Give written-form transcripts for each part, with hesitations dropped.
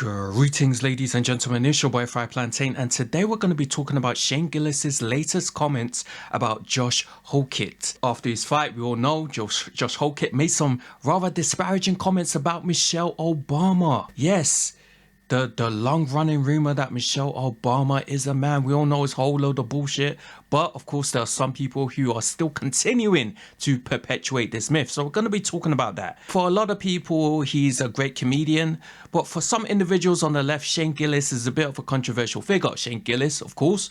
Greetings, ladies and gentlemen, it's your boy Fry Plantain, and today we're going to be talking about Shane Gillis's latest comments about Josh Hokit. After his fight, we all know Josh Hokit made some rather disparaging comments about Michelle Obama. Yes, the long-running rumor that Michelle Obama is a man, we all know it's a whole load of bullshit, but of course there are some people who are still continuing to perpetuate this myth, so we're going to be talking about that. For a lot of people, he's a great comedian, but for some individuals on the left, Shane Gillis is a bit of a controversial figure. Shane Gillis, of course,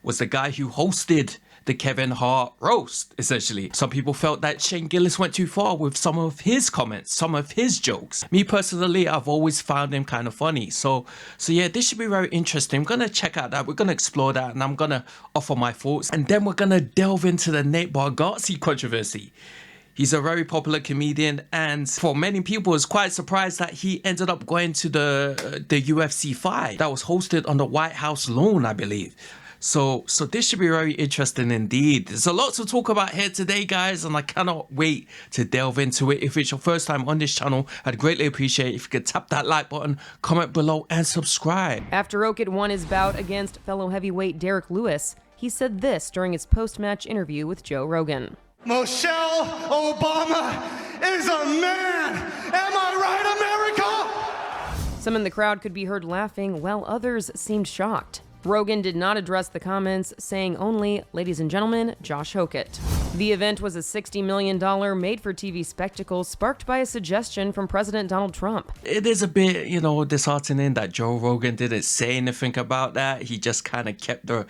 was the guy who hosted the Kevin Hart roast, essentially. Some people felt that Shane Gillis went too far with some of his comments, some of his jokes. Me personally, I've always found him kind of funny. So yeah, this should be very interesting. I'm gonna check out that, we're gonna explore that, and I'm gonna offer my thoughts. And then we're gonna delve into the Nate Bargatze controversy. He's a very popular comedian, and for many people, it's quite surprised that he ended up going to the UFC fight that was hosted on the White House lawn, I believe. So this should be very interesting indeed. There's a lot to talk about here today, guys, and I cannot wait to delve into it. If it's your first time on this channel, I'd greatly appreciate if you could tap that like button, comment below, and subscribe. After Hokit won his bout against fellow heavyweight Derek Lewis, he said this during his post-match interview with Joe Rogan. Michelle Obama is a man! Am I right, America? Some in the crowd could be heard laughing, while others seemed shocked. Rogan did not address the comments, saying only, "Ladies and gentlemen, Josh Hokit." The event was a $60 million made-for-TV spectacle sparked by a suggestion from President Donald Trump. It is a bit, disheartening that Joe Rogan didn't say anything about that. He just kind of kept the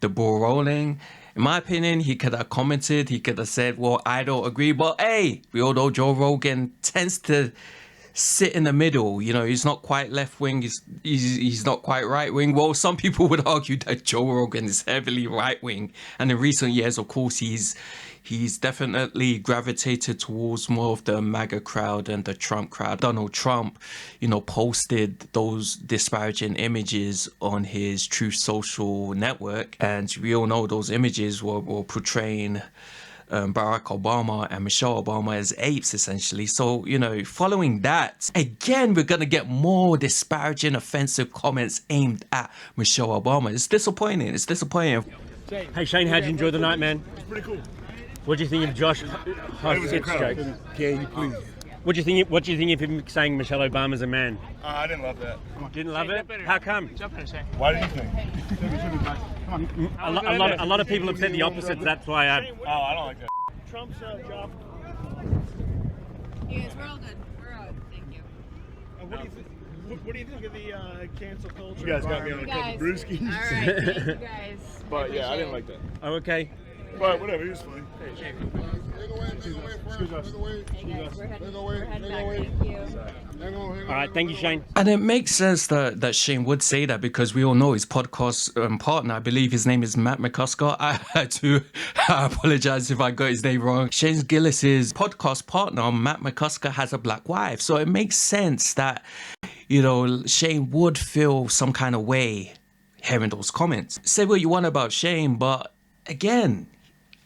ball rolling. In my opinion, he could have commented, he could have said, well, I don't agree, but hey, we all know Joe Rogan tends to sit in the middle. He's not quite left wing, he's not quite right wing. Well, some people would argue that Joe Rogan is heavily right wing, and in recent years, of course, he's definitely gravitated towards more of the MAGA crowd and the Trump crowd. Donald Trump, posted those disparaging images on his Truth Social network, and we all know those images were portraying Barack Obama and Michelle Obama as apes, essentially. So, following that, again, we're going to get more disparaging, offensive comments aimed at Michelle Obama. It's disappointing. It's disappointing. Hey, Shane, how'd you enjoy the night, man? It's pretty cool. What do you think of Josh Hokit's joke? Can you please? What do you think of him saying Michelle Obama's a man? I didn't love that. Didn't love it? How come? Why did you think? A lot of people have said the opposite. That's why I don't like that. Trump's job. You guys, we're all good. We're all good. Thank you. What do you think of the cancel culture? You guys got me on a couple brewskis. All right, thank you guys. But yeah, I didn't like that. Oh, okay. But whatever, he was funny. Hey guys, we're heading back. Thank you. All right, thank you, Shane. And it makes sense that Shane would say that, because we all know his podcast partner, I believe his name is Matt McCusker. I apologize if I got his name wrong. Shane Gillis's podcast partner, Matt McCusker, has a black wife. So it makes sense that, Shane would feel some kind of way hearing those comments. Say what you want about Shane, but again,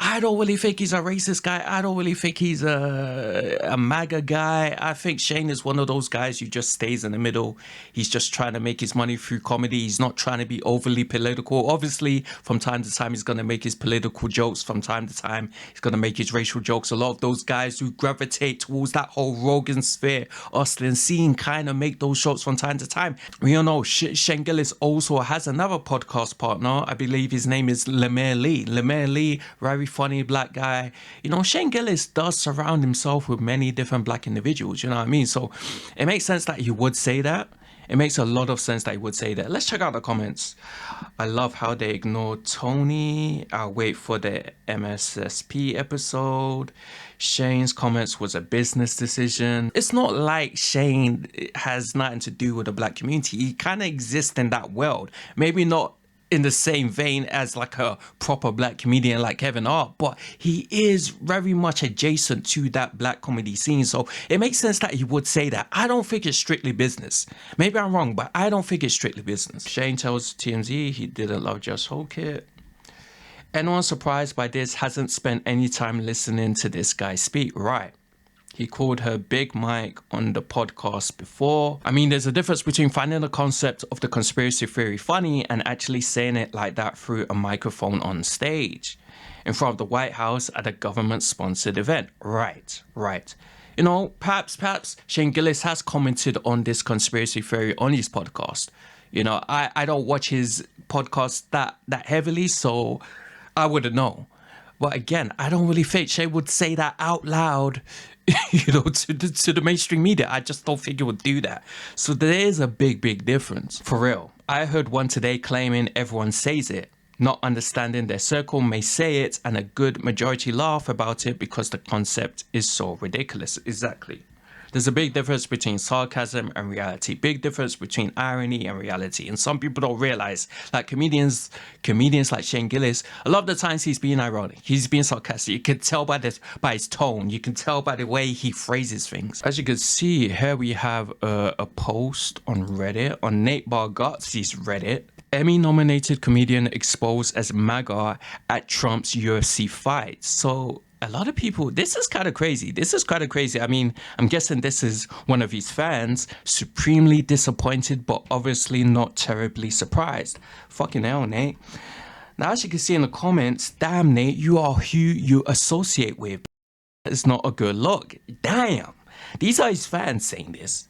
I don't really think he's a racist guy. I don't really think he's a MAGA guy. I think Shane is one of those guys who just stays in the middle. He's just trying to make his money through comedy. He's not trying to be overly political. Obviously, from time to time, he's going to make his political jokes. From time to time, he's going to make his racial jokes. A lot of those guys who gravitate towards that whole Rogansphere, Austin scene, kind of make those jokes from time to time. We all know Shane Gillis also has another podcast partner. I believe his name is Lemire Lee. Lemire Lee, very funny black guy. Shane Gillis does surround himself with many different black individuals, you know what I mean? So it makes sense that he would say that. It makes a lot of sense that he would say that. Let's check out the comments. I love how they ignore Tony. I'll wait for the MSSP episode. Shane's comments was a business decision. It's not like Shane has nothing to do with the black community. He kind of exists in that world. Maybe not in the same vein as like a proper black comedian like Kevin Hart, but he is very much adjacent to that black comedy scene. So it makes sense that he would say that. I don't think it's strictly business. Maybe I'm wrong, but I don't think it's strictly business. Shane tells TMZ he didn't love Josh Hokit. Anyone surprised by this hasn't spent any time listening to this guy speak. Right. He called her Big Mike on the podcast before. I mean, there's a difference between finding the concept of the conspiracy theory funny and actually saying it like that through a microphone on stage in front of the White House at a government-sponsored event. Right. You know, perhaps Shane Gillis has commented on this conspiracy theory on his podcast. You know, I don't watch his podcast that heavily, so I wouldn't know. But again, I don't really think Shane would say that out loud, you know, to the mainstream media. I just don't think he would do that. So there is a big difference, for real. I heard one today claiming everyone says it, not understanding their circle may say it, and a good majority laugh about it because the concept is so ridiculous. Exactly. There's a big difference between sarcasm and reality. Big difference between irony and reality. And some people don't realize, like comedians like Shane Gillis, a lot of the times he's being ironic. He's being sarcastic. You can tell by his tone. You can tell by the way he phrases things. As you can see, here we have a post on Reddit, on Nate Bargatze's Reddit. Emmy-nominated comedian exposed as MAGA at Trump's UFC fight. So a lot of people, this is kind of crazy. I mean, I'm guessing this is one of his fans, supremely disappointed, but obviously not terribly surprised. Fucking hell, Nate. Now, as you can see in the comments, damn, Nate, you are who you associate with. It's not a good look. Damn. These are his fans saying this.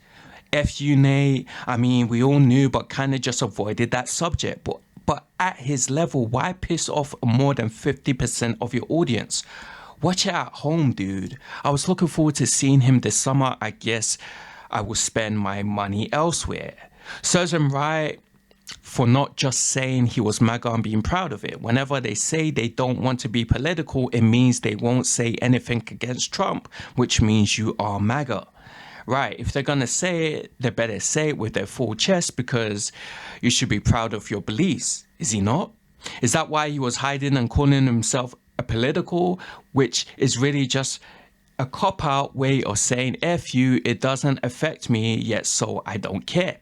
F you, Nate. I mean, we all knew, but kind of just avoided that subject. But at his level, why piss off more than 50% of your audience? Watch it at home, dude. I was looking forward to seeing him this summer. I guess I will spend my money elsewhere. Serves him right for not just saying he was MAGA and being proud of it. Whenever they say they don't want to be political, it means they won't say anything against Trump, which means you are MAGA. Right, if they're going to say it, they better say it with their full chest because you should be proud of your beliefs. Is he not? Is that why he was hiding and calling himself a political, which is really just a cop-out way of saying, F you, it doesn't affect me, yet so I don't care.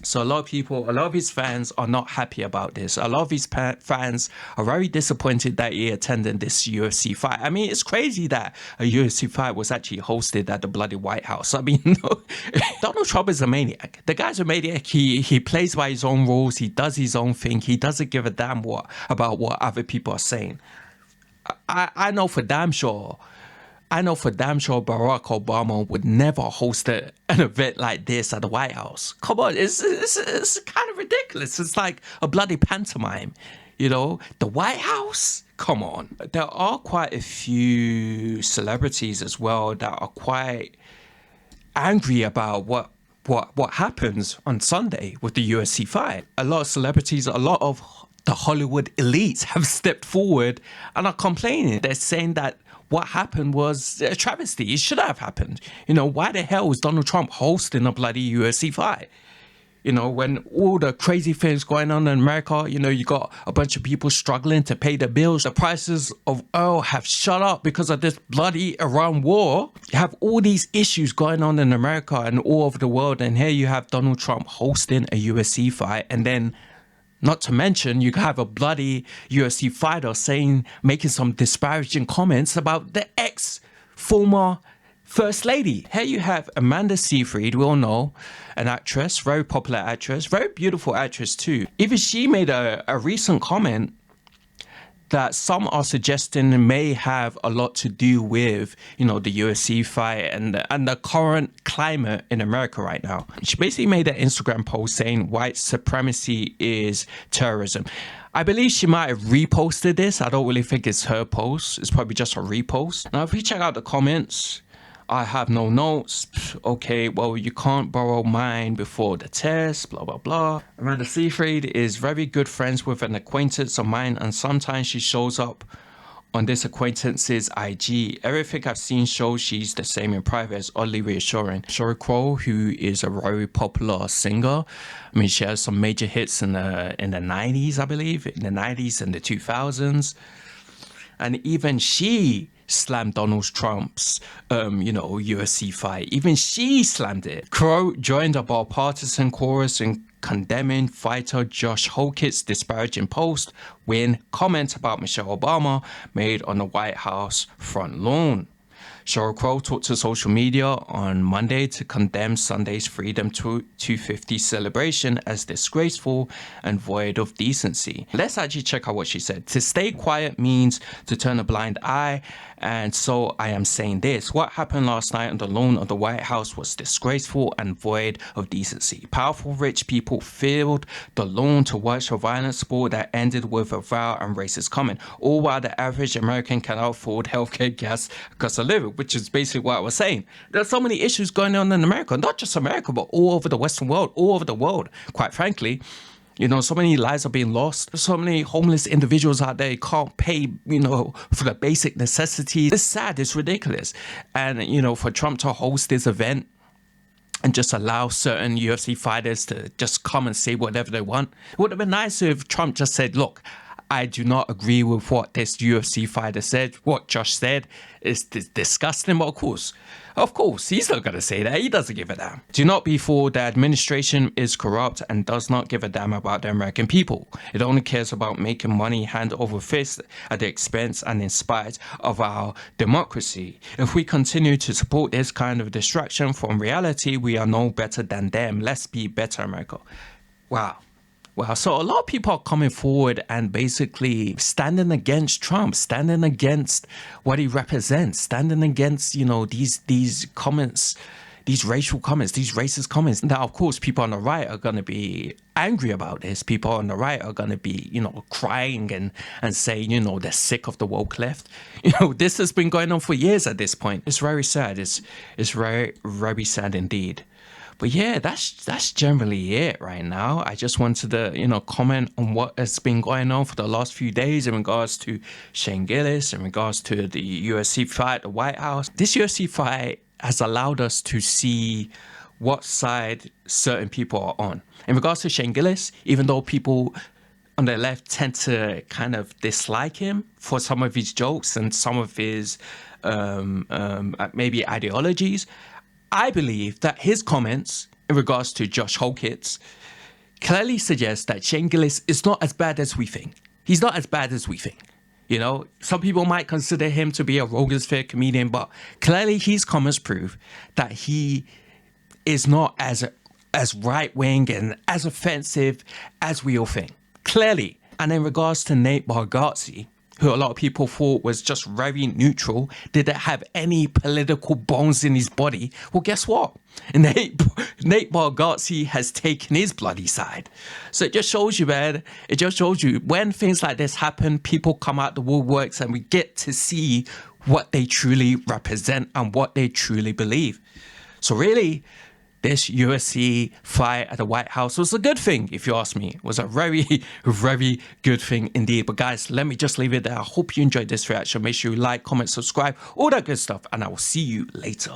So a lot of his fans are not happy about this. A lot of his fans are very disappointed that he attended this UFC fight. I mean, it's crazy that a UFC fight was actually hosted at the bloody White House. I mean, Donald Trump is a maniac. The guy's a maniac. He plays by his own rules. He does his own thing. He doesn't give a damn about what other people are saying. I know for damn sure Barack Obama would never host an event like this at the White House. Come on, it's kind of ridiculous. It's like a bloody pantomime, you know? The White House? Come on. There are quite a few celebrities as well that are quite angry about what happens on Sunday with the UFC fight. A lot of celebrities, a lot of the Hollywood elites have stepped forward and are complaining. They're saying that what happened was a travesty. It should have happened. You know, why the hell is Donald Trump hosting a bloody UFC fight? You know, when all the crazy things going on in America, you know, you got a bunch of people struggling to pay their bills. The prices of oil have shot up because of this bloody Iran war. You have all these issues going on in America and all over the world. And here you have Donald Trump hosting a UFC fight. And then, not to mention, you have a bloody UFC fighter making some disparaging comments about the former First Lady. Here you have Amanda Seyfried, we all know, an actress, very popular actress, very beautiful actress too. Even she made a recent comment that some are suggesting may have a lot to do with, you know, the UFC fight and the current climate in America right now. She basically made an Instagram post saying white supremacy is terrorism. I believe she might have reposted this. I don't really think it's her post. It's probably just a repost. Now, if we check out the comments, I have no notes. Okay, well, you can't borrow mine before the test, blah, blah, blah. Amanda Seyfried is very good friends with an acquaintance of mine, and sometimes she shows up on this acquaintance's IG. Everything I've seen shows she's the same in private. Is oddly reassuring. Sheryl Crow, who is a very popular singer. I mean, she has some major hits in the 90s, I believe, in the 90s and the 2000s. And even she slammed Donald Trump's, UFC fight. Even she slammed it. Crow joined a bipartisan chorus in condemning fighter Josh Hokett's disparaging post when comments about Michelle Obama made on the White House front lawn. Cheryl Crow took to social media on Monday to condemn Sunday's Freedom 250 celebration as disgraceful and void of decency. Let's actually check out what she said. To stay quiet means to turn a blind eye, and so I am saying this. What happened last night on the lawn of the White House was disgraceful and void of decency. Powerful rich people filled the lawn to watch a violent sport that ended with a vile and racist comment, all while the average American cannot afford healthcare, gas, cost of living, which is basically what I was saying. There are so many issues going on in America, not just America, but all over the Western world, all over the world, quite frankly. You know, so many lives are being lost. So many homeless individuals out there can't pay, for the basic necessities. It's sad. It's ridiculous. And, for Trump to host this event and just allow certain UFC fighters to just come and say whatever they want. It would have been nice if Trump just said, look, I do not agree with what this UFC fighter said. What Josh said is disgusting, but of course, he's not going to say that. He doesn't give a damn. Do not be fooled. The administration is corrupt and does not give a damn about the American people. It only cares about making money hand over fist at the expense and in spite of our democracy. If we continue to support this kind of distraction from reality, we are no better than them. Let's be better, America. Wow. Well, so a lot of people are coming forward and basically standing against Trump, standing against what he represents, standing against, these comments, these racial comments, these racist comments. Now, of course, people on the right are going to be angry about this. People on the right are going to be, crying and saying, they're sick of the woke left. This has been going on for years at this point. It's very sad. It's very, very sad indeed. But yeah, that's generally it right now. I just wanted to, comment on what has been going on for the last few days in regards to Shane Gillis, in regards to the UFC fight at the White House. This UFC fight has allowed us to see what side certain people are on. In regards to Shane Gillis, even though people on the left tend to kind of dislike him for some of his jokes and some of his maybe ideologies, I believe that his comments in regards to Josh Hokitz clearly suggest that Shane Gillis is not as bad as we think. He's not as bad as we think. Some people might consider him to be a Rogansphere comedian, but clearly his comments prove that he is not as right-wing and as offensive as we all think. Clearly. And in regards to Nate Bargatze, who a lot of people thought was just very neutral, didn't have any political bones in his body. Well, guess what? Nate Bargatze has taken his bloody side. So it just shows you, man. It just shows you when things like this happen, people come out the woodworks and we get to see what they truly represent and what they truly believe. So really, this UFC fight at the White House was a good thing, if you ask me. It was a very, very good thing indeed. But guys, let me just leave it there. I hope you enjoyed this reaction. Make sure you like, comment, subscribe, all that good stuff. And I will see you later.